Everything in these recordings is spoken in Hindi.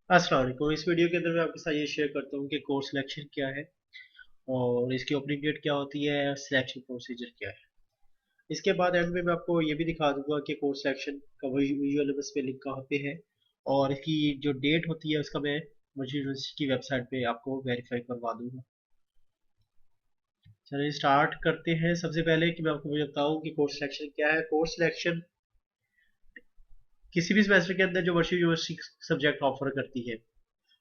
अस्सलाम वालेकुम। इस वीडियो के अंदर मैं आपके साथ ये शेयर करता हूँ कि कोर्स सिलेक्शन क्या है और इसकी ओपनिंग डेट क्या होती है, सिलेक्शन प्रोसीजर क्या है। इसके बाद एंड में मैं आपको ये भी दिखा दूंगा कि कोर्स सिलेक्शन का विजुअल में लिंक कहाँ पे है और इसकी जो डेट होती है उसका मैं मुझे यूनिवर्सिटी की वेबसाइट पे आपको वेरीफाई करवा दूंगा। चलिए स्टार्ट करते हैं। सबसे पहले कि मैं आपको बताऊँ कि कोर्स सिलेक्शन क्या है। कोर्स सिलेक्शन किसी भी सेमेस्टर के अंदर जो वर्चुअल यूनिवर्सिटी सब्जेक्ट ऑफर करती है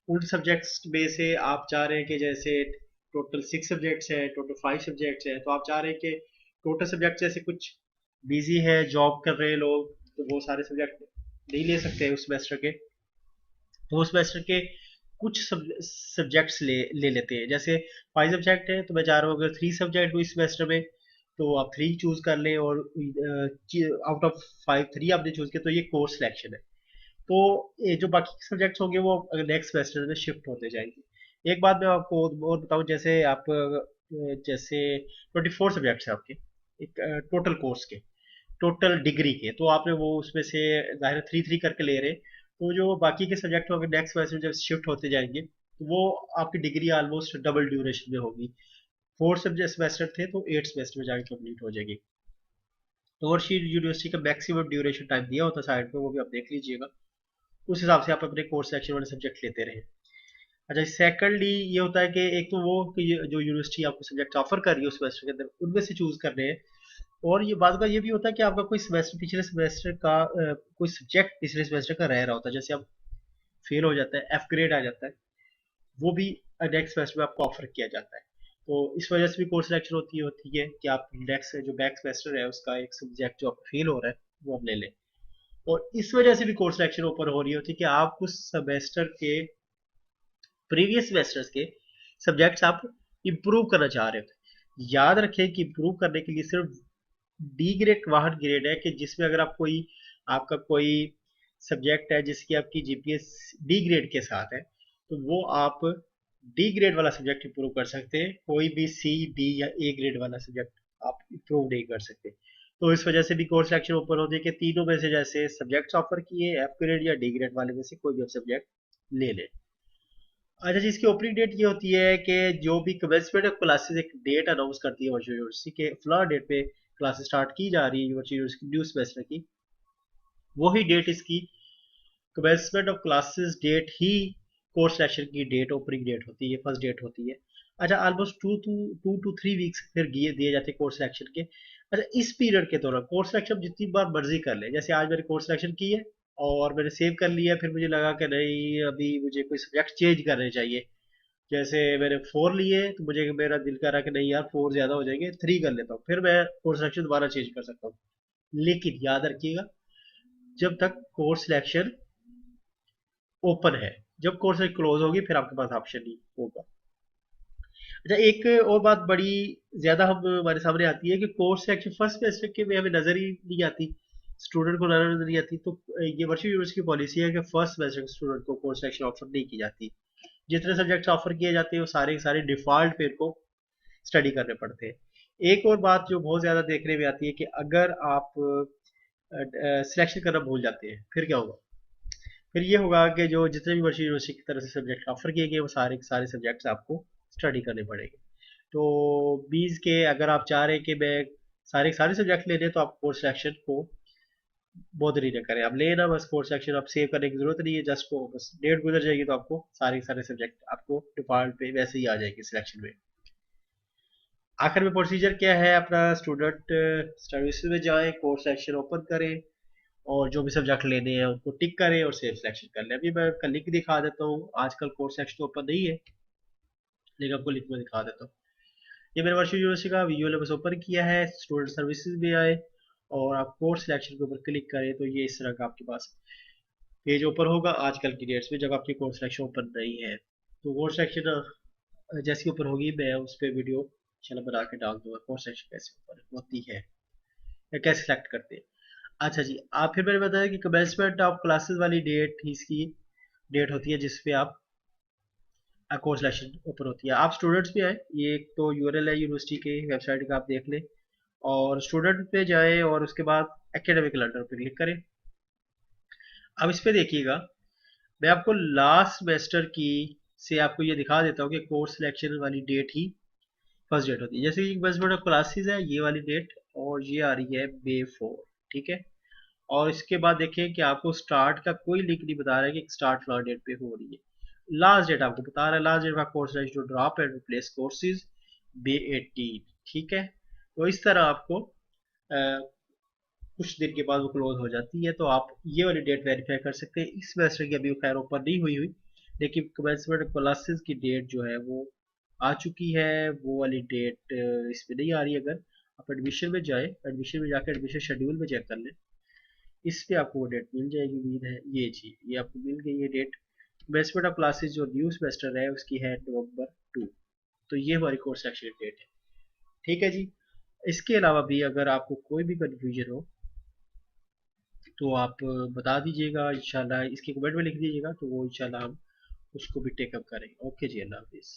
उन सब्जेक्ट्स में से आप चाह रहे हैं कि जैसे टोटल 6 सब्जेक्ट्स हैं, टोटल 5 सब्जेक्ट्स हैं, तो आप चाह रहे हैं कि टोटल सब्जेक्ट जैसे कुछ बिजी है, जॉब कर रहे हैं लोग, तो वो सारे सब्जेक्ट नहीं ले सकते उस सेमेस्टर के। तो उस सेमेस्टर के कुछ सब्जेक्ट्स ले लेते हैं। जैसे 5 सब्जेक्ट है तो मैं चाह रहा हूँ अगर 3 सब्जेक्ट हुई इस सेमेस्टर में तो आप 3 चूज कर लें और आउट ऑफ 5 3 आपने चूज किया तो ये कोर्स सिलेक्शन है। तो ये जो बाकी के सब्जेक्ट्स होंगे वो नेक्स्ट सेमेस्टर में शिफ्ट होते जाएंगे। एक बात मैं आपको और बताऊं, जैसे आप जैसे 24 सब्जेक्ट्स हैं आपके एक टोटल कोर्स के, टोटल डिग्री के, तो आपने वो उसमें से जाहिर 3 3 करके ले रहे हैं। तो जो बाकी के सब्जेक्ट होंगे नेक्स्ट सेमेस्टर जब शिफ्ट होते जाएंगे तो वो आपकी डिग्री ऑलमोस्ट डबल ड्यूरेशन में होगी। 4 सब्जेक्ट सेमेस्टर थे तो 8 सेमेस्टर में जाके कंप्लीट हो जाएगी। तो और यूनिवर्सिटी का मैक्सिमम ड्यूरेशन टाइम दिया होता है साइड पे, वो भी आप देख लीजिएगा। उस हिसाब से आप अपने कोर्स सेक्शन वाले सब्जेक्ट लेते रहे। अच्छा, सेकंडली ये होता है कि एक तो वो कि जो यूनिवर्सिटी आपको सब्जेक्ट ऑफर कर रही है उस सेमेस्टर के अंदर उनमें से चूज करने हैं। और ये बात का ये भी होता है कि आपका कोई सेमेस्टर पिछले सेमेस्टर का कोई सब्जेक्ट पिछले सेमेस्टर का रह रहा होता है, जैसे आप फेल हो जाता है, एफ ग्रेड आ जाता है, वो भी नेक्स्ट सेमेस्टर में आपको ऑफर किया जाता है। तो इस वजह से भी कोर्स सिलेक्शन होती है कि आप नेक्स्ट जो बैक सेमेस्टर है उसका एक सब्जेक्ट जो आप फेल हो रहा है वो आप ले लें। और इस वजह से भी कोर्स सिलेक्शन ऊपर हो रही होती है कि आप उस सेमेस्टर के प्रीवियस सेमेस्टर्स के सब्जेक्ट्स आप इम्प्रूव करना चाह रहे हो। याद रखें कि इम्प्रूव करने के लिए सिर्फ डी ग्रेड वाहन ग्रेड है कि जिसमें अगर आप कोई आपका कोई सब्जेक्ट है जिसकी आपकी जीपीएस डी ग्रेड के साथ है तो वो आप डी ग्रेड वाला सब्जेक्ट इम्प्रूव कर सकते हैं। कोई भी सी डी या ए ग्रेड वाला सब्जेक्ट आप इम्प्रूव नहीं कर सकते। तो इस वजह से भी कोर्स सिलेक्शन ऊपर होती है कि तीनों में से जैसे सब्जेक्ट्स ऑफर किए एफ ग्रेड या डी ग्रेड वाले में से कोई भी आप सब्जेक्ट ले लें। अच्छा जी, इसकी ओपनिंग डेट ये होती है कि जो भी कमेंसमेंट ऑफ क्लासेस एक डेट अनाउंस करती है वर्चुअल यूनिवर्सिटी के फला डेट पे क्लासेस स्टार्ट की जा रही है वर्चुअल यूनिवर्सिटी न्यू सेमेस्टर की, वही डेट इसकी कमेंसमेंट ऑफ क्लासेस डेट ही कोर्स सिलेक्शन की डेट ओपनिंग डेट होती है, फर्स्ट डेट होती है। अच्छा, ऑलमोस्ट 2 to 3 वीक्स फिर दिए जाते हैं कोर्स सिलेक्शन के। अच्छा, इस पीरियड के दौरान कोर्स सिलेक्शन जितनी बार मर्जी कर ले, जैसे आज मैंने कोर्स सिलेक्शन की है और मैंने सेव कर लिया, फिर मुझे लगा कि नहीं अभी मुझे कोई सब्जेक्ट चेंज करने चाहिए। जैसे मैंने 4 लिए तो मुझे मेरा दिल कर रहा कि नहीं यार 4 ज्यादा हो जाएंगे, 3 कर लेता हूँ, फिर मैं कोर्स सिलेक्शन दोबारा चेंज कर सकता हूँ। लेकिन याद रखिएगा, जब तक कोर्स सिलेक्शन ओपन है, जब कोर्स क्लोज होगी फिर आपके पास ऑप्शन नहीं होगा। अच्छा, एक और बात बड़ी ज्यादा हम हमारे सामने आती है कि कोर्स सिलेक्शन फर्स्ट सेमेस्टर के में हमें नजर ही नहीं आती, स्टूडेंट को नजर नहीं आती। तो ये वर्चुअल यूनिवर्सिटी की पॉलिसी है कि फर्स्ट सेमेस्टर के स्टूडेंट को कोर्स सिलेक्शन ऑफर नहीं की जाती। जितने सब्जेक्ट्स ऑफर किए जाते हैं वो सारे के सारे डिफॉल्ट पे इनको स्टडी करने पड़ते हैं। एक और बात जो बहुत ज्यादा देखने में आती है कि अगर आप सिलेक्शन करना भूल जाते हैं फिर क्या होगा। फिर ये होगा कि जो जितने भी वर्चुअल यूनिवर्सिटी की तरफ से सब्जेक्ट ऑफर किए गए वो सारे के सारे सब्जेक्ट्स आपको स्टडी करने पड़ेंगे। तो 20 के अगर आप चाह रहे हैं कि मैं सारे के सारे सब्जेक्ट ले लें तो आप कोर्स सिलेक्शन को बहुत देरी न करें, आप लेना बस कोर्स सेक्शन, आप सेव करने की जरूरत नहीं है। जस्ट को बस डेट गुजर जाएगी तो आपको सारे के सारे सब्जेक्ट आपको डिफॉल्ट पे वैसे ही आ जाएंगे सिलेक्शन में। आखिर में प्रोसीजर क्या है अपना, स्टूडेंट सर्विसेज में जाएं, कोर्स सेक्शन ओपन करें और जो भी सब्जेक्ट लेने हैं उनको टिक करें और सेव सिलेक्शन कर लें। अभी मैं कल लिंक दिखा देता हूँ, आजकल कोर्स सेक्शन ओपन नहीं है लेकिन आपको लिंक में दिखा देता हूँ। ये मैंने वर्चुअल यूनिवर्सिटी का वीडियो बस ओपन किया है, स्टूडेंट सर्विसेज में आए और आप कोर्स सिलेक्शन के ऊपर क्लिक करें तो ये इस तरह का आपके पास पेज ओपन होगा आजकल की डेट्स में जब आपकी कोर्स सेक्शन ओपन नहीं है। तो कोर्स सेक्शन जैसी ओपन होगी मैं उस पर वीडियो चलो बना के डाल दूंगा कोर्स सेक्शन कैसे ओपन होती है या कैसे सेलेक्ट करते हैं। अच्छा जी, आप फिर मैंने बताया कि कमेंसमेंट ऑफ क्लासेस वाली डेट इसकी डेट होती है जिसपे आप कोर्स सिलेक्शन ओपन होती है। आप स्टूडेंट्स पे आए, ये एक तो यूआरएल है यूनिवर्सिटी के वेबसाइट का, आप देख लें और स्टूडेंट पे जाए और उसके बाद एकेडमिक कैलेंडर पे क्लिक करें। अब इस पे देखिएगा, मैं आपको लास्ट सेमेस्टर की से आपको ये दिखा देता हूँ कि कोर्स सिलेक्शन वाली डेट ही फर्स्ट डेट होती है। जैसे कि बस क्लासेस है ये वाली डेट, और ये आ रही है May 4, ठीक है। और इसके बाद देखें कि आपको स्टार्ट का कोई लिंक नहीं बता रहा है कि स्टार्ट फ्लॉर डेट पे हो रही है। लास्ट डेट आपको बता रहा है, last date of course to drop and replace courses May 18, ठीक है। तो इस तरह आपको कुछ दिन के बाद वो क्लोज हो जाती है, तो आप ये वाली डेट वेरीफाई कर सकते हैं। इस सेमेस्टर की अभी खैर ओपन नहीं हुई हुई, लेकिन कमेंसमेंट क्लासेस की डेट जो है वो आ चुकी है। वो वाली डेट इसमें नहीं आ रही। अगर आप एडमिशन में जाए, एडमिशन में जाकर एडमिशन शेड्यूल में चेक कर लें, इस पे आपको वो डेट मिल जाएगी। उम्मीद है ये जी, ये आपको मिल गई है डेट। कमेंसमेंट ऑफ क्लासेस जो न्यू सेमेस्टर है उसकी है November 2। तो ये हमारी कोर्स सेक्शन डेट है, ठीक है जी। इसके अलावा भी अगर आपको कोई भी कंफ्यूजन हो तो आप बता दीजिएगा, इंशाल्लाह इसके कमेंट में लिख दीजिएगा, तो वो इंशाल्लाह हम उसको भी टेकअप करेंगे। ओके जी, अल्लाह हाफिज़।